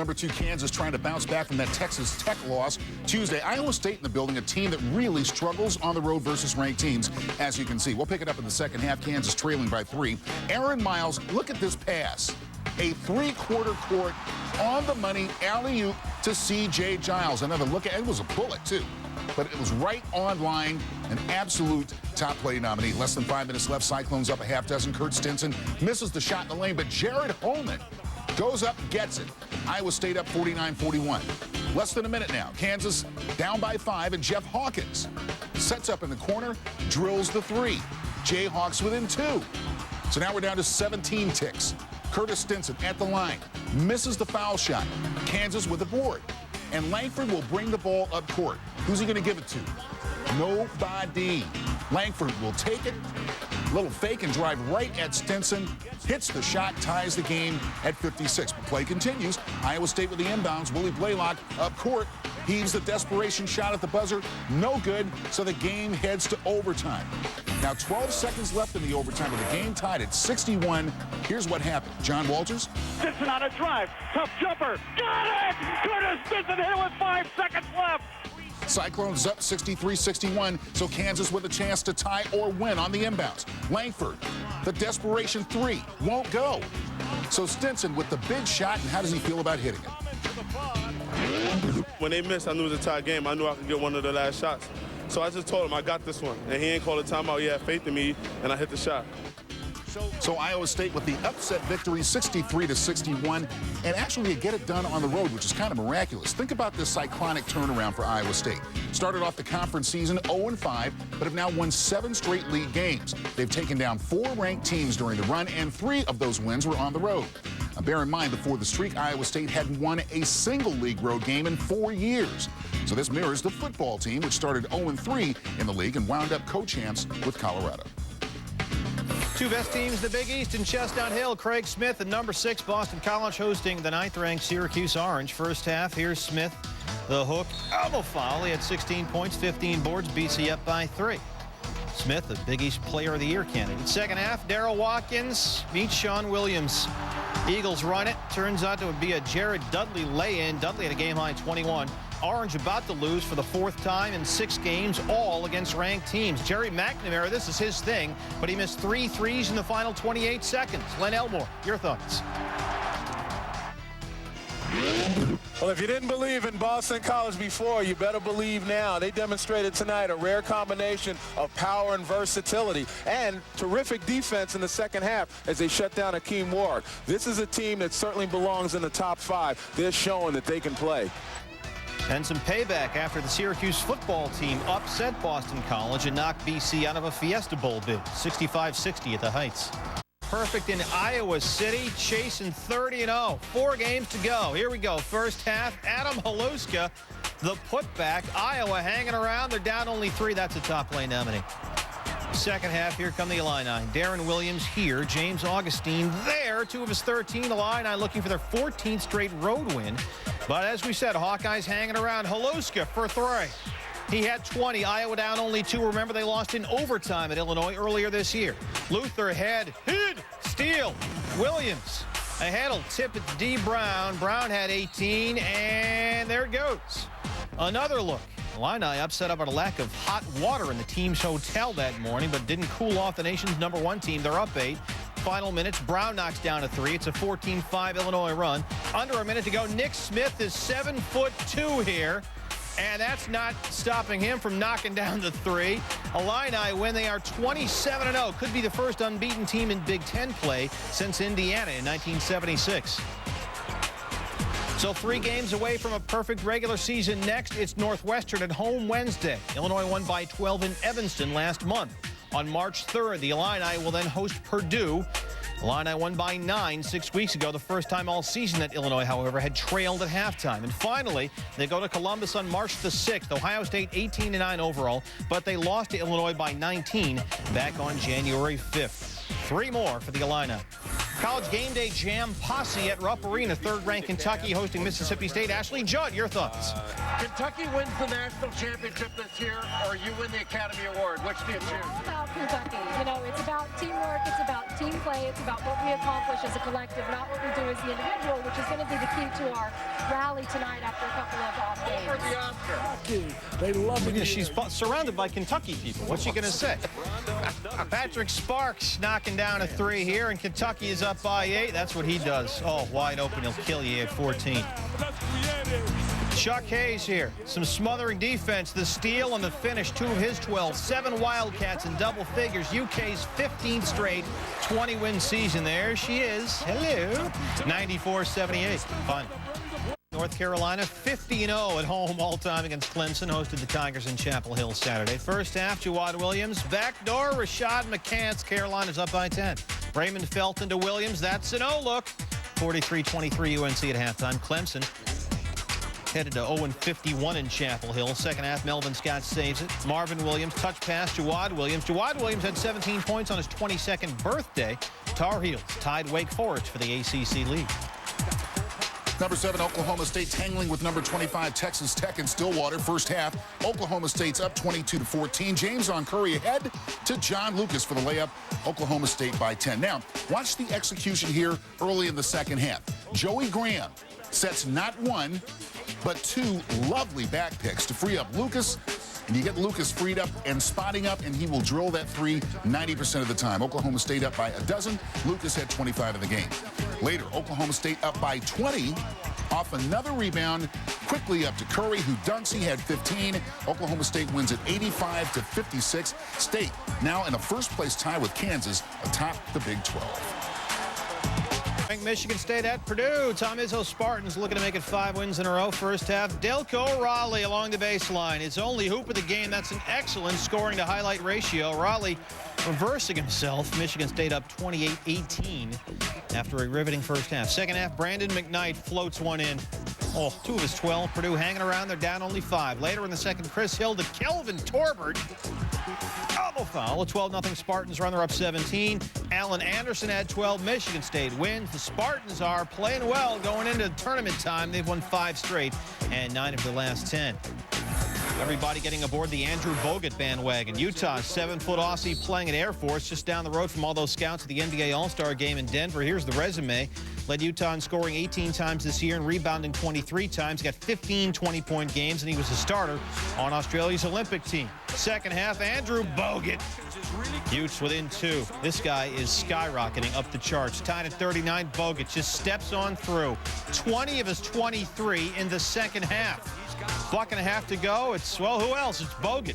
Number 2 Kansas trying to bounce back from that Texas Tech loss Tuesday. Iowa State in the building, a team that really struggles on the road versus ranked teams, as you can see. We'll pick it up in the second half. Kansas trailing by 3. Aaron Miles, look at this pass. A three-quarter court on the money alley-oop to C.J. Giles. Another look at it. It was a bullet, too. But it was right on line, an absolute top play nominee. Less than 5 minutes left. Cyclones up a half dozen. Kurt Stinson misses the shot in the lane, but Jared Holman goes up, gets it. Iowa State up 49-41. Less than a minute now. Kansas down by 5, and Jeff Hawkins sets up in the corner, drills the 3. Jayhawks within 2. So now we're down to 17 ticks. Curtis Stinson at the line, misses the foul shot. Kansas with the board. And Langford will bring the ball up court. Who's he going to give it to? Nobody. Langford will take it. Little fake and drive right at Stinson. Hits the shot, ties the game at 56. But play continues. Iowa State with the inbounds. Willie Blaylock up court. Heaves the desperation shot at the buzzer. No good, so the game heads to overtime. Now 12 seconds left in the overtime, but the game tied at 61. Here's what happened. John Walters. Stinson on a drive. Tough jumper. Got it! Curtis Stinson hit it with 5 seconds left. Cyclones up 63-61, so Kansas with a chance to tie or win on the inbounds. Langford, the desperation 3, won't go. So Stinson with the big shot, and how does he feel about hitting it? When they missed, I knew it was a tie game. I knew I could get one of the last shots. So I just told him I got this one, and he ain't called a timeout. He had faith in me, and I hit the shot. So Iowa State with the upset victory, 63-61, and actually get it done on the road, which is kind of miraculous. Think about this cyclonic turnaround for Iowa State. Started off the conference season 0-5, but have now won 7 straight league games. They've taken down 4 ranked teams during the run, and 3 of those wins were on the road. Now, bear in mind, before the streak, Iowa State hadn't won a single league road game in 4 years. So this mirrors the football team, which started 0-3 in the league and wound up co-champs with Colorado. 2 best teams in the Big East in Chestnut Hill. Craig Smith and number 6 Boston College hosting the 9th-ranked Syracuse Orange. First half, here's Smith, the hook, elbow foul. He had 16 points, 15 boards, BC up by 3. Smith, the Big East Player of the Year candidate. Second half, Darrell Watkins meets Sean Williams. Eagles run it. Turns out to be a Jared Dudley lay-in. Dudley had a game-high 21. Orange about to lose for the 4th time in 6 games, all against ranked teams. Jerry McNamara, this is his thing, but he missed 3 threes in the final 28 seconds. Len Elmore, your thoughts? Well, if you didn't believe in Boston College before, you better believe now. They demonstrated tonight a rare combination of power and versatility and terrific defense in the second half as they shut down Akeem Ward. This is a team that certainly belongs in the top 5. They're showing that they can play. And some payback after the Syracuse football team upset Boston College and knocked BC out of a Fiesta Bowl bid, 65-60 at the Heights. Perfect in Iowa City, chasing 30-0. 4 games to go. Here we go. First half, Adam Haluska, the putback. Iowa hanging around. They're down only 3. That's a top play nominee. Second half, here come the Illini. Darren Williams here, James Augustine there. 2 of his 13 Illini looking for their 14th straight road win. But as we said, Hawkeyes hanging around. Haluska for 3. He had 20. Iowa down only 2. Remember, they lost in overtime at Illinois earlier this year. Luther had hit, steal. Williams, a handle, tip it to D. Brown. Brown had 18, and there it goes. Another look. Illini upset about a lack of hot water in the team's hotel that morning, but didn't cool off the nation's #1 team. They're up 8. Final minutes, Brown knocks down a 3. It's a 14-5 Illinois run. Under a minute to go. Nick Smith is 7'2" here, and that's not stopping him from knocking down the 3. Illini win. They are 27-0. Could be the first unbeaten team in Big Ten play since Indiana in 1976. So 3 games away from a perfect regular season. Next, it's Northwestern at home Wednesday. Illinois won by 12 in Evanston last month. On March 3rd, the Illini will then host Purdue. Illini won by 9 6 weeks ago, the first time all season that Illinois, however, had trailed at halftime. And finally, they go to Columbus on March the 6th. Ohio State 18-9 overall, but they lost to Illinois by 19 back on January 5th. 3 more for the Illini. College Game Day Jam Posse at Rupp Arena. Third-ranked Kentucky hosting Mississippi State. Ashley Judd, your thoughts? Kentucky wins the national championship this year, or you win the Academy Award. Which do you choose? It's all about Kentucky. You know, it's about teamwork. It's about team play. It's about what we accomplish as a collective, not what we do as the individual, which is going to be the key to our rally tonight after a couple of off games. For the Oscar. They love it. She's surrounded by Kentucky people. What's she going to say? Patrick Sparks knocking down a three here, and Kentucky is up by 8. That's what he does. Oh, wide open. He'll kill you at 14. Chuck Hayes here. Some smothering defense. The steal and the finish. 2 of his 12. 7 Wildcats in double figures. UK's 15th straight 20-win season. There she is. Hello. 94-78. Fun. North Carolina 50-0 at home all time against Clemson. Hosted the Tigers in Chapel Hill Saturday. First half, Jawad Williams. Backdoor, Rashad McCants. Carolina's up by 10. Raymond Felton to Williams. That's an O-look. 43-23 UNC at halftime. Clemson headed to 0-51 in Chapel Hill. Second half, Melvin Scott saves it. Marvin Williams, touch pass, Jawad Williams. Jawad Williams had 17 points on his 22nd birthday. Tar Heels tied Wake Forest for the ACC lead. Number 7, Oklahoma State tangling with number 25, Texas Tech in Stillwater. First half, Oklahoma State's up 22-14. James on Curry ahead to John Lucas for the layup. Oklahoma State by 10. Now, watch the execution here early in the second half. Joey Graham sets not 1, but 2 lovely back picks to free up Lucas. And you get Lucas freed up and spotting up, and he will drill that 3 90% of the time. Oklahoma State up by a dozen. Lucas had 25 in the game. Later, Oklahoma State up by 20 off another rebound. Quickly up to Curry, who dunks. He had 15. Oklahoma State wins at 85-56. State now in a first-place tie with Kansas atop the Big 12. Michigan State at Purdue. Tom Izzo Spartans looking to make it 5 wins in a row. First half, Delco Raleigh along the baseline. His only hoop of the game. That's an excellent scoring to highlight ratio. Raleigh reversing himself. Michigan State up 28-18 after a riveting first half. Second half, Brandon McKnight floats one in. Oh, 2 of his 12. Purdue hanging around. They're down only 5. Later in the second, Chris Hill to Kelvin Torbert. Double foul. A 12-0 Spartans runner up 17. Allen Anderson had 12. Michigan State wins. The Spartans are playing well going into tournament time. They've won 5 straight and 9 of the last 10. Everybody getting aboard the Andrew Bogut bandwagon. Utah's 7-foot Aussie playing at Air Force just down the road from all those scouts at the NBA All-Star game in Denver. Here's the resume. Led Utah in scoring 18 times this year and rebounding 23 times. Got 15 20-point games, and he was a starter on Australia's Olympic team. Second half, Andrew Bogut. Utes within 2. This guy is skyrocketing up the charts. Tied at 39, Bogut just steps on through. 20 of his 23 in the second half. Buck and a half to go. It's, well, who else? It's Bogut.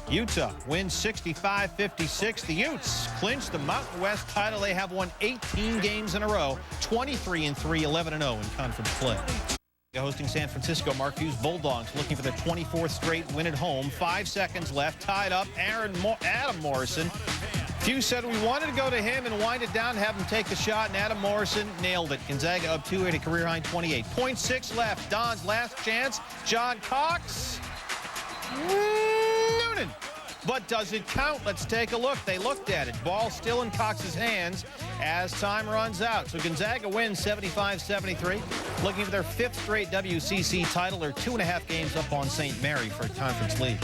Utah wins 65-56. The Utes clinch the Mountain West title. They have won 18 games in a row, 23-3, 11-0 in conference play. Hosting San Francisco, Mark Hughes Bulldogs looking for their 24th straight win at home. 5 seconds left, tied up. Adam Morrison. Hughes said we wanted to go to him and wind it down, have him take the shot, and Adam Morrison nailed it. Gonzaga up 2 at a career-high 28. 0.6 left. Don's last chance. John Cox. Noonan. But does it count? Let's take a look. They looked at it. Ball still in Cox's hands as time runs out. So Gonzaga wins 75-73. Looking for their 5th straight WCC title. They're 2.5 games up on St. Mary for a conference lead.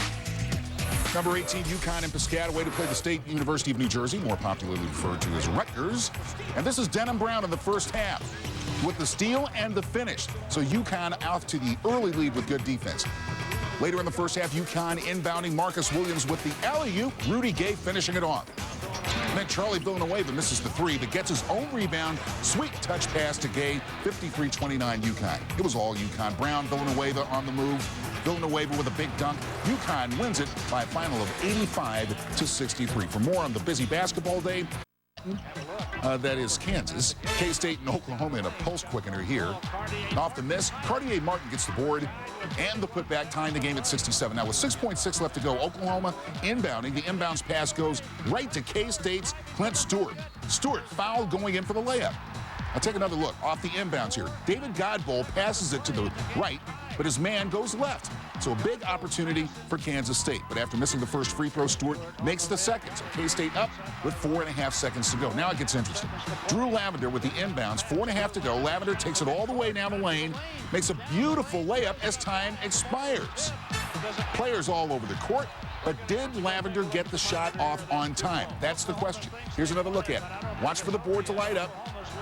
Number 18, UConn and Piscataway to play the State University of New Jersey, more popularly referred to as Rutgers. And this is Denham Brown in the first half with the steal and the finish. So UConn out to the early lead with good defense. Later in the first half, UConn inbounding. Marcus Williams with the alley-oop. Rudy Gay finishing it off. And then Charlie Villanueva misses the 3, but gets his own rebound. Sweet touch pass to Gay. 53-29 UConn. It was all UConn. Brown, Villanueva on the move. Villanueva with a big dunk. UConn wins it by a final of 85-63. For more on the busy basketball day, that is Kansas. K-State and Oklahoma in a pulse quickener here. Off the miss, Cartier Martin gets the board and the putback, tying the game at 67. Now with 6.6 left to go, Oklahoma inbounding. The inbounds pass goes right to K-State's Clint Stewart. Stewart fouled going in for the layup. I'll take another look off the inbounds here. David Godboll passes it to the right. but his man goes left. So a big opportunity for Kansas State. But after missing the first free throw, Stewart makes the second. So K-State up with 4.5 seconds to go. Now it gets interesting. Drew Lavender with the inbounds, 4.5 to go. Lavender takes it all the way down the lane, makes a beautiful layup as time expires. Players all over the court, but did Lavender get the shot off on time? That's the question. Here's another look at it. Watch for the board to light up.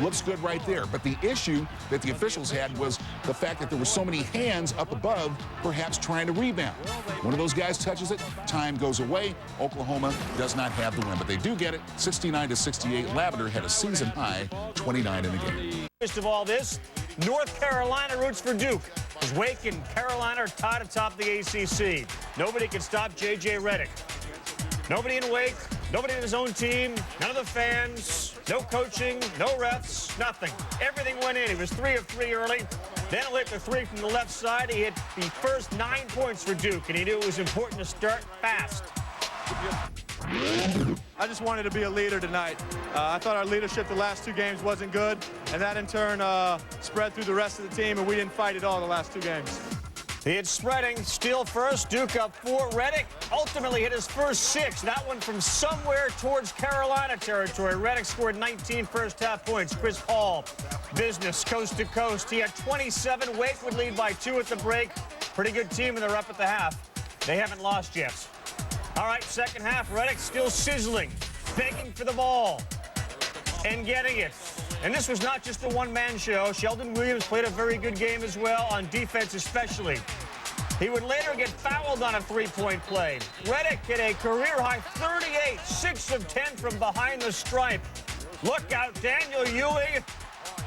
Looks good right there. But the issue that the officials had was the fact that there were so many hands up above, perhaps trying to rebound. One of those guys touches it, time goes away. Oklahoma does not have the win, but they do get it, 69-68. Lavender had a season high 29 in the game. First of all this, North Carolina roots for Duke. As Wake and Carolina are tied atop the ACC. Nobody can stop J.J. Redick. Nobody in Wake, nobody in his own team, none of the fans, no coaching, no refs, nothing. Everything went in. He was 3 of 3 early. Then he hit the 3 from the left side. He hit the first 9 points for Duke, and he knew it was important to start fast. I just wanted to be a leader tonight. I thought our leadership the last 2 games wasn't good, and that in turn spread through the rest of the team, and we didn't fight at all the last 2 games. It's spreading. Steal first. Duke up 4. Redick ultimately hit his first 6. That one from somewhere towards Carolina territory. Redick scored 19 first-half points. Chris Paul, business coast to coast. He had 27. Wake would lead by 2 at the break. Pretty good team, and they're up at the half. They haven't lost yet. All right, second half. Redick still sizzling, begging for the ball, and getting it. And this was not just a one-man show. Sheldon Williams played a very good game as well, on defense especially. He would later get fouled on a 3-point play. Redick hit a career-high 38, 6 of 10 from behind the stripe. Look out, Daniel Ewing.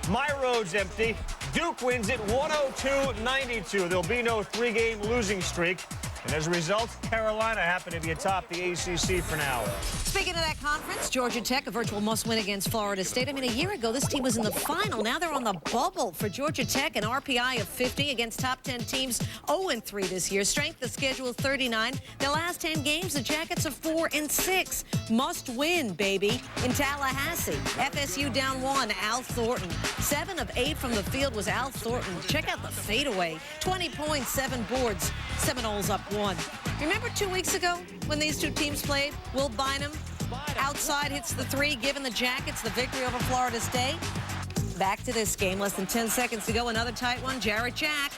My road's empty. Duke wins it 102-92. There'll be no 3-game losing streak. And as a result, Carolina happened to be atop the ACC for now. Speaking of that conference, Georgia Tech, a virtual must-win against Florida State. I mean, a year ago, this team was in the final. Now they're on the bubble. For Georgia Tech, an RPI of 50 against top 10 teams, 0-3 this year. Strength of schedule 39. Their last 10 games, the Jackets are 4-6. Must win, baby. In Tallahassee, FSU down 1, Al Thornton. 7 of 8 from the field was Al Thornton. Check out the fadeaway. 20 points, 7 boards. Seminoles up 1. Remember 2 weeks ago when these two teams played? Will Bynum outside hits the 3, giving the Jackets the victory over Florida State. Back to this game, less than 10 seconds to go. Another tight one. Jarrett Jack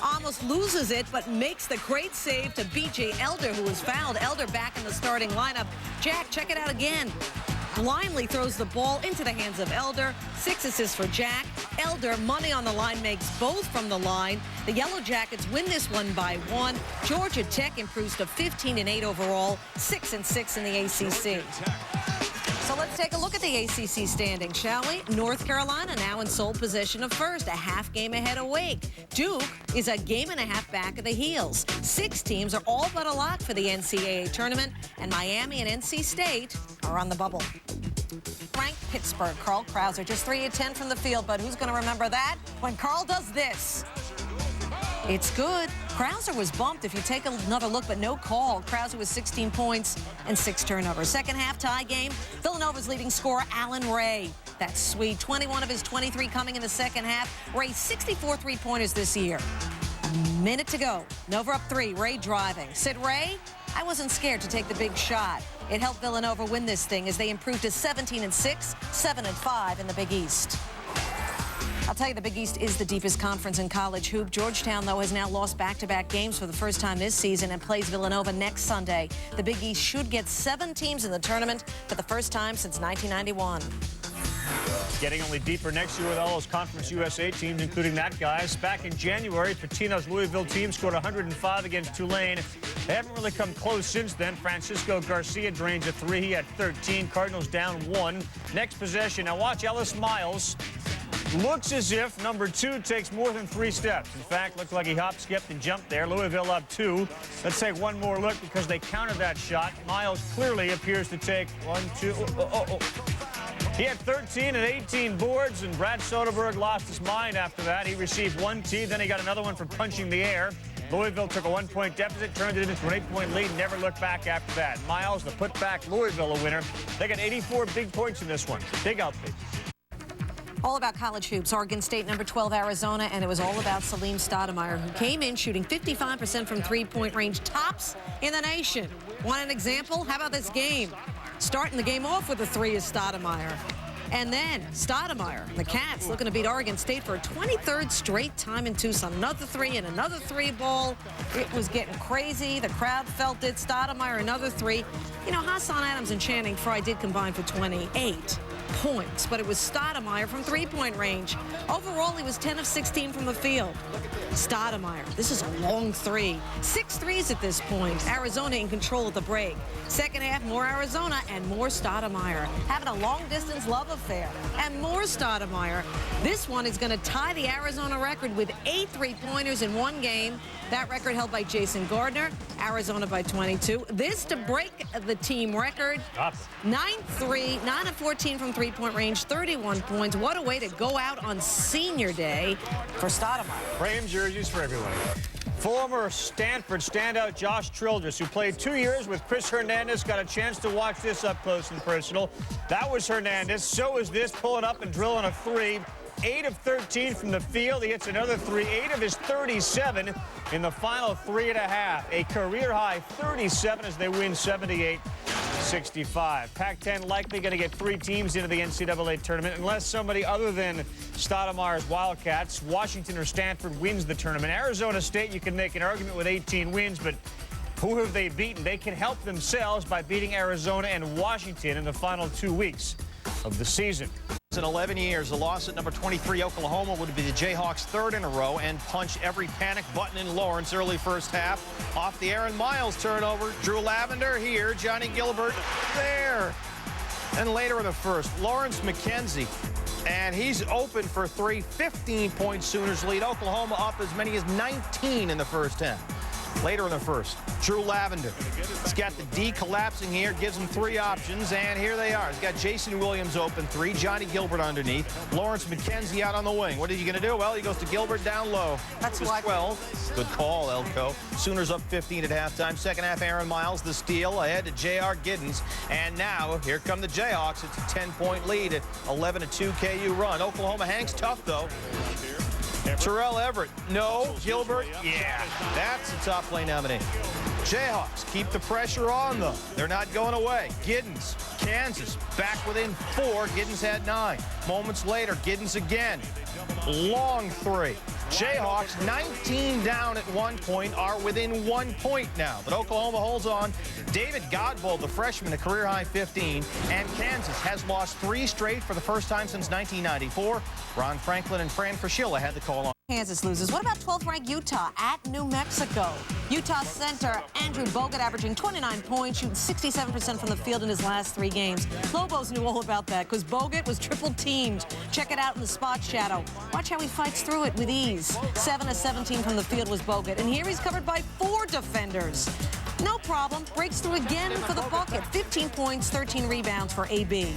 almost loses it, but makes the great save to B.J. Elder, who was fouled. Elder back in the starting lineup. Jack, check it out again. Blindly throws the ball into the hands of Elder. 6 assists for Jack. Elder, money on the line, makes both from the line. The Yellow Jackets win this one by 1. Georgia Tech improves to 15-8 overall, 6-6 in the ACC. So let's take a look at the ACC standings, shall we? North Carolina now in sole possession of first, a half game ahead of Wake. Duke is a game and a half back of the heels. 6 teams are all but a lock for the NCAA tournament, and Miami and NC State are on the bubble. Frank Pittsburgh, Carl Krauser, just 3 of 10 from the field, but who's going to remember that when Carl does this? It's good. Krauser was bumped if you take another look, but no call. Krauser was 16 points and 6 turnovers. Second half tie game. Villanova's leading scorer, Allen Ray. That's sweet. 21 of his 23 coming in the second half. Ray, 64 3-pointers this year. A minute to go. Nova up 3. Ray driving. Said Ray, I wasn't scared to take the big shot. It helped Villanova win this thing as they improved to 17-6, 7-5 in the Big East. I'll tell you, the Big East is the deepest conference in college hoop. Georgetown, though, has now lost back-to-back games for the first time this season and plays Villanova next Sunday. The Big East should get 7 teams in the tournament for the first time since 1991. Getting only deeper next year with all those Conference USA teams, including that guys. Back in January, Pitino's Louisville team scored 105 against Tulane. They haven't really come close since then. Francisco Garcia drains a 3. He had 13. Cardinals down 1. Next possession. Now watch Ellis Miles. Looks as if number 2 takes more than 3 steps. In fact, looks like he hopped, skipped, and jumped there. Louisville up 2. Let's take one more look because they countered that shot. Miles clearly appears to take 1, 2. He had 13 and 18 boards, and Brad Soderberg lost his mind after that. He received 1 tee, then he got another one for punching the air. Louisville took a 1-point deficit, turned it into an 8-point lead, never looked back after that. Miles, the putback, Louisville a winner. They got 84 big points in this one. Big outfit. All about college hoops. Oregon State number 12, Arizona, and it was all about Salim Stoudemire, who came in shooting 55% from three-point range, tops in the nation. Want an example? How about this game? Starting the game off with a three is Stoudemire. And then Stoudemire, the Cats, looking to beat Oregon State for a 23rd straight time in Tucson. Another three and another three ball. It was getting crazy. The crowd felt it. Stoudemire, another three. You know, Hassan Adams and Channing Frye did combine for 28 points, but it was Stoudemire from three-point range. Overall, he was 10 of 16 from the field. Stoudemire, this is a long three. 6 threes at this point. Arizona in control at the break. Second half, more Arizona and more Stoudemire. Having a long-distance love affair. And more Stoudemire. This one is going to tie the Arizona record with 8 three-pointers in one game. That record held by Jason Gardner. Arizona by 22. This to break the team record. 9 of 14 from three-point range, 31 points. What a way to go out on senior day for Stoudemire. Frame jerseys for everyone. Former Stanford standout Josh Childress, who played 2 years with Chris Hernandez, got a chance to watch this up close and personal. That was Hernandez. So is this, pulling up and drilling a three. 8 of 13 from the field. He hits another three. 8 of his 37 in the final 3.5. A career-high 37 as they win 78-65. Pac-10 likely going to get 3 teams into the NCAA tournament unless somebody other than Stoudemire's Wildcats, Washington or Stanford, wins the tournament. Arizona State, you can make an argument with 18 wins, but who have they beaten? They can help themselves by beating Arizona and Washington in the final 2 weeks of the season. In 11 years, a loss at number 23 Oklahoma would be the Jayhawks' 3rd in a row and punch every panic button in Lawrence early first half. Off the Aaron Miles turnover, Drew Lavender here, Johnny Gilbert there. And later in the first, Lawrence McKenzie, and he's open for 3, 15-point Sooners lead. Oklahoma up as many as 19 in the first half. Later in the first, Drew Lavender. He's got the D collapsing here, gives him 3 options, and here they are. He's got Jason Williams open 3, Johnny Gilbert underneath, Lawrence McKenzie out on the wing. What is he going to do? Well, he goes to Gilbert down low. That's 12. Good call, Elko. Sooners up 15 at halftime. Second half, Aaron Miles, the steal, ahead to J.R. Giddens. And now, here come the Jayhawks. It's a 10-point lead at 11-2 KU run. Oklahoma hangs tough, though. Terrell Everett, no. Gilbert, yeah. That's a top play nominee. Jayhawks keep the pressure on them. They're not going away. Giddens, Kansas, back within 4. Giddens had 9. Moments later, Giddens again. Long 3. Jayhawks, 19 down at one point, are within 1 point now. But Oklahoma holds on. David Godbold, the freshman, a career-high 15. And Kansas has lost 3 straight for the first time since 1994. Ron Franklin and Fran Fraschilla had the call on. Kansas loses. What about 12th-ranked Utah at New Mexico? Utah center Andrew Bogut averaging 29 points, shooting 67% from the field in his last 3 games. Lobos knew all about that because Bogut was triple-teamed. Check it out in the spot shadow. Watch how he fights through it with ease. 7 of 17 from the field was Bogut. And here he's covered by 4 defenders. No problem. Breaks through again for the bucket. 15 points, 13 rebounds for AB.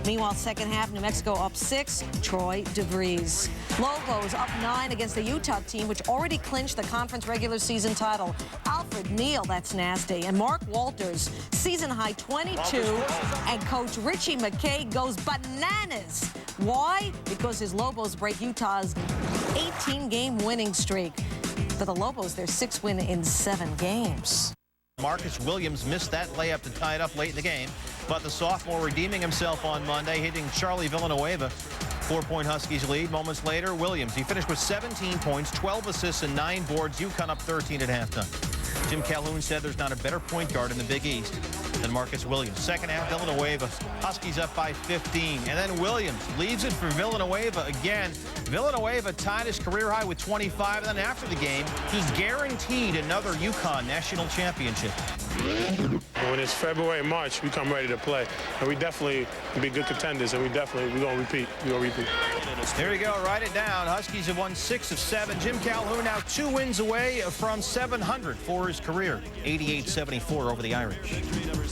Meanwhile, second half, New Mexico up 6. Troy DeVries. Lobos up 9 against the Utah team, which already clinched the conference regular season title. Alfred Neal, that's nasty. And Mark Walters, season high 22. And Coach Richie McKay goes bananas. Why? Because his Lobos break Utah's 18-game winning streak. For the Lobos, their 6th win in 7 games. Marcus Williams missed that layup to tie it up late in the game, but the sophomore redeeming himself on Monday, hitting Charlie Villanueva. 4-point Huskies lead. Moments later, Williams. He finished with 17 points, 12 assists, and 9 boards. UConn up 13 at halftime. Jim Calhoun said there's not a better point guard in the Big East than Marcus Williams. Second half, Villanueva. Huskies up by 15. And then Williams leaves it for Villanueva again. Villanueva tied his career high with 25. And then after the game, he guaranteed another UConn national championship. When it's February, March, we come ready to play. And we definitely be good contenders, and we're going to repeat. We're going to repeat. There you go. Write it down. Huskies have won 6 of 7. Jim Calhoun now 2 wins away from 700 for his career. 88-74 over the Irish.